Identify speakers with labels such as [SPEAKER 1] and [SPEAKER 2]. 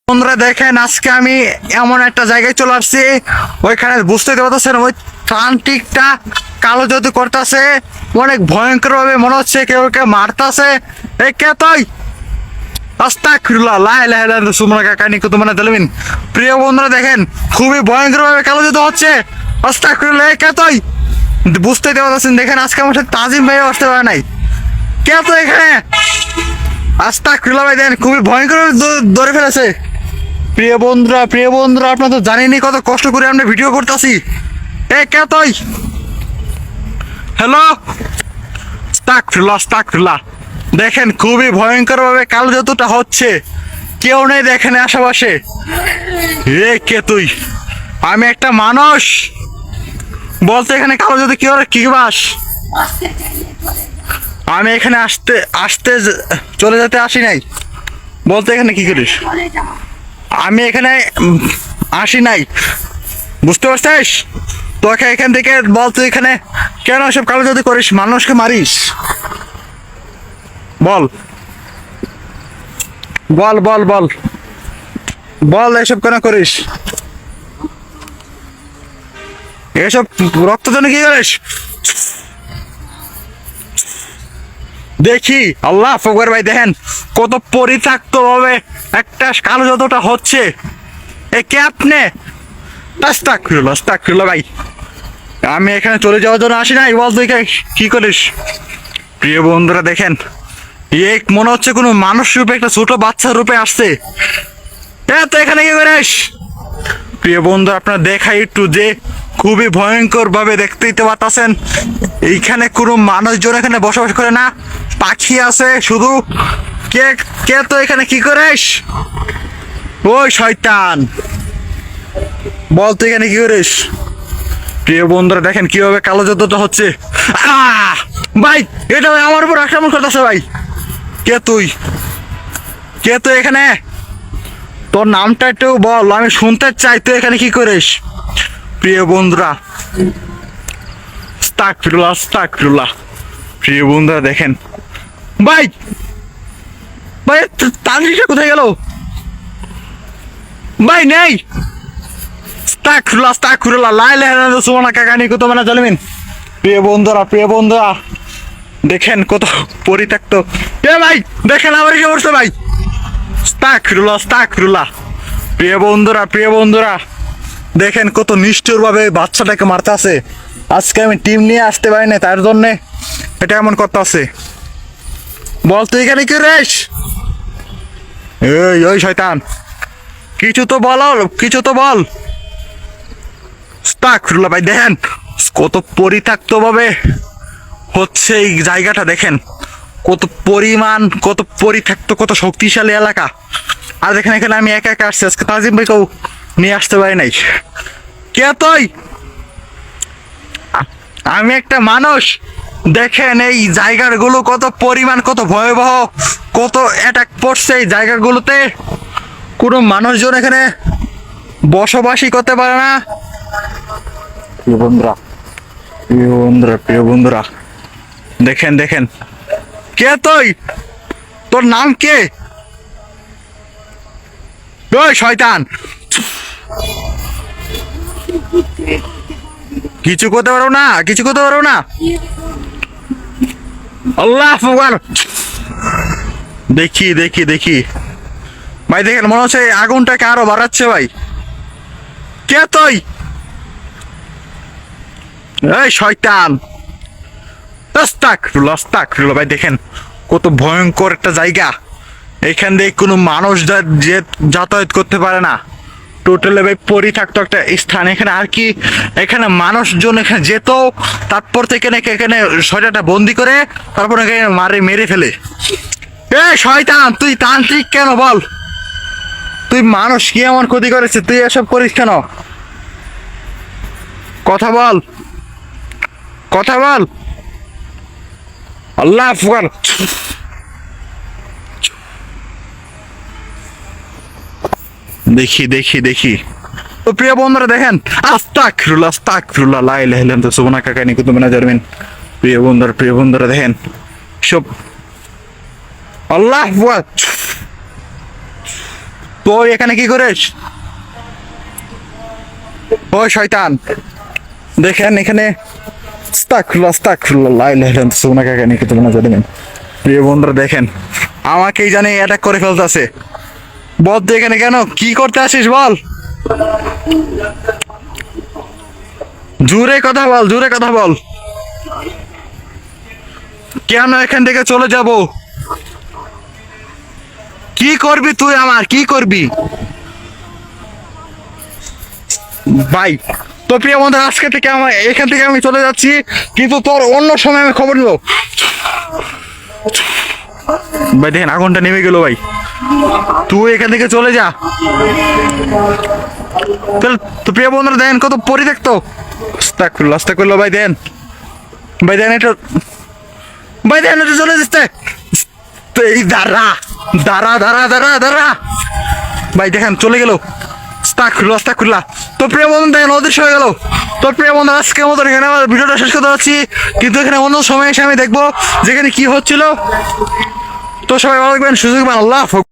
[SPEAKER 1] বন্ধুরা দেখেন, আজকে আমি এমন একটা জায়গায় চলে আসছি, ওইখানে বুঝতে পারতেছেন ওই তান্ত্রিকটা কালো জাদু করতেছে, অনেক ভয়ঙ্কর ভাবে মনে হচ্ছে কেউ কে মারতেছে। এই কে তুই? আস্তাগফিরুল্লাহ লা ইলাহা ইল্লাল্লাহ সুবহানাকা কানি কুতুমানা জালিমিন। প্রিয় বন্ধুরা দেখেন, খুবই ভয়ঙ্কর ভাবে কালো জাদু হচ্ছে। আস্তাগফিরুল্লাহ, এই কে তুই? বুঝতে পারতেছেন, দেখেন আজকে আমার সাথে তাজিম ভাই আসতে পারে নাই। কে তুই এখানে? আস্তাগফিরুল্লাহ ভাই, দেখেন খুবই ভয়ঙ্কর ভাবে ধরে ফেলেছে। প্রিয় বন্ধুরা আপনারা তো জানেনই কত কষ্ট করে আমরা ভিডিও করতেছি। এ কে তুই? হ্যালো, আস্তাগফিরুল্লাহ। দেখেন খুবই ভয়ঙ্কর ভাবে কালো জাদুটা হচ্ছে, কেউ নেই দেখেন আশেপাশে। এ কে তুই? আমি একটা মানুষ, বলতে এখানে কালো জাদু কি বাস? আমি এখানে আসতে চলে যেতে আসি নাই, বলতে এখানে কি করিস? আমি এখানে আসি নাই, বুঝতে পারছিস? তোকে এখান থেকে বল, তুই এখানে কেন সব কালো জাদু করিস, মানুষকে মারিস? বল বল বল বল বল, এসব কেন করিস? এসব রক্ত জন্য কি করিস? দেখি আল্লাহ ফকর ভাই, দেখেন কত পরিত্যক্ত ভাবে একটা কালো জাদুটা হচ্ছে। এ কে আপনি? আস্তাগফিরুল্লাহ ভাই, আমি এখানে চলে যাওয়ার জন্য আসি নাই, বল তুই কি করিস? প্রিয় বন্ধুরা দেখেন, এ মনে হচ্ছে কোনো মানুষ রূপে একটা ছোট বাচ্চা রূপে আসছে। তো এখানে কি করিস? প্রিয় বন্ধু, আপনারা দেখাই একটু যে খুবই ভয়ঙ্কর ভাবে দেখতেই তো পাচ্ছেন, এইখানে কোনো মানুষজন এখানে বসবাস করে না, পাখি আছে শুধু। কে কে তো এখানে কি করিস? ওই শয়তান, বল তুই এখানে কি করিস? প্রিয় বন্ধুরা দেখেন কিভাবে কালো জাদুটা হচ্ছে। ভাই, এটা আমার উপর আক্রমণ করতেছে ভাই। কে তুই? কে তুই এখানে? তোর নামটা একটু বল, আমি শুনতে চাই, তুই এখানে কি করিস? প্রিয় বন্ধুরা আস্তাগফিরুল্লাহ। প্রিয় বন্ধুরা দেখেন, ভাই ভাই তান্ত্রিকটা কোথায় গেল? ভাই নেই। আস্তাগফিরুল্লাহ লা ইলাহা ইল্লাল্লাহ সুবহানাকা কানি কুতুমানা জালিমিন। প্রিয় বন্ধুরা দেখেন কত পরিত্যক্ত। এ ভাই দেখেন আমার কি অবস্থা ভাই। আস্তাগফিরুল্লাহ। প্রিয় বন্ধুরা দেখেন কত নিষ্ঠুর ভাবে বাচ্চাটাকে মারতে আছে। আজকে আমি টিম নিয়ে আসতে পারি না, তার জন্য এটা এমন করতে আছে। বল তুই এখানে কি রেস? ওই শয়তান, কিছু তো বল। আস্তাগফিরুল্লাহ ভাই, দেখেন কত পরিত্যক্ত ভাবে হচ্ছে এই জায়গাটা, দেখেন কত পরিত্যক্ত, কত শক্তিশালী এলাকা। আর দেখেন এখানে আমি একা আসছি, আজকে তাজিম ভাইকেও নিয়ে আসতে পারি নাই। কে তুই? আমি একটা মানুষ। দেখেন এই জায়গাগুলো কত কত ভয়াবহ, কত অ্যাটাক পড়ছে এই জায়গাগুলোতে, কোনো মানুষজন এখানে বসবাসই করতে পারে না। প্রিয় বন্ধুরা দেখেন কে তুই? তোর নাম কে? ওই শয়তান, কিছু করতে পারো না। আল্লাহ আকবার। দেখি ভাই, দেখেন মনে হচ্ছে আগুনটাকে আরো বাড়াচ্ছে ভাই। কে তুই? এই শয়তান, আস্তাগফিরুল্লাহ ভাই, দেখেন কত ভয়ঙ্কর একটা জায়গা। এখান দিয়ে কোনো মানুষ যাতায়াত করতে পারে না, টোটালি ভাই পরিত্যক্ত একটা স্থান। এখানে আর কি, এখানে মানুষজন এখানে যেত, তারপর থেকে এখানে শয়তানটা বন্দি করে তারপর এখানে মেরে ফেলে। এ শয়তান, তুই তান্ত্রিক কেন বল? তুই মানুষ কি এমন ক্ষতি করেছে, তুই এসব করিস কেন? কথা বল। আল্লাহ আকবার। দেখি তো প্রিয় বন্ধুরা দেখেন, আস্তাগফিরুল্লাহ লা ইলাহা ইল্লাল্লাহ সুবহানাকা কানি কুতুমানা জালিমিন। প্রিয় বন্ধুরা দেখেন সব। আল্লাহ আকবার। তুই এখানে কি করিস? ও শয়তান, দেখেন এখানে আস্তাগফিরুল্লাহ আস্তাগফিরুল্লাহ লা ইলাহা ইল্লাল্লাহ সুবহানাকা ইন্নী কুনতু মিনাজ জালিমিন। প্রিয় বন্ধুরা দেখেন, আমাকেই জানে অ্যাটাক করে ফেলতেছে। বল তুই এখানে কেন, কি করতে আসিস বল? জোরে কথা বল, জোরে কথা বল। কেন এখান থেকে চলে যাব? কি করবি তুই আমার, কি করবি? ভাই তো প্রিয় বন্ধু, আজকে থেকে আমার এখান থেকে আমি চলে যাচ্ছি, কিন্তু তোর অন্য সময় আমি খবর নেবো। ভাই দেখেন আগুনটা নেমে গেল ভাই, তুই এখান থেকে চলে যা। তাহলে তো প্রিয় বন্ধুরা দেখেন কত পরিত্যক্ত। আস্তাগফিরুল্লাহ আস্তাগফিরুল্লাহ ভাই দেন, ভাই দেন এটা, ভাই দেন এটা চলে যাচ্ছে। তো এই দাঁড়া দাঁড়া দাঁড়া দাঁড়া দাঁড়া, ভাই দেখেন চলে গেল। আস্তাগফিরুল্লাহ আস্তাগফিরুল্লাহ। তো প্রিয় বন্ধু দেখেন অদৃশ্য হয়ে গেল। তো প্রিয় বন্ধু আজকের মতো এখানে আমার ভিডিওটা শেষ করতে যাচ্ছি, কিন্তু এখানে অন্য সময় এসে আমি দেখবো যেখানে কি হচ্ছিল। তো সবাই ভালো থাকবেন, সুযোগ পান, আল্লাহ হাফেজ।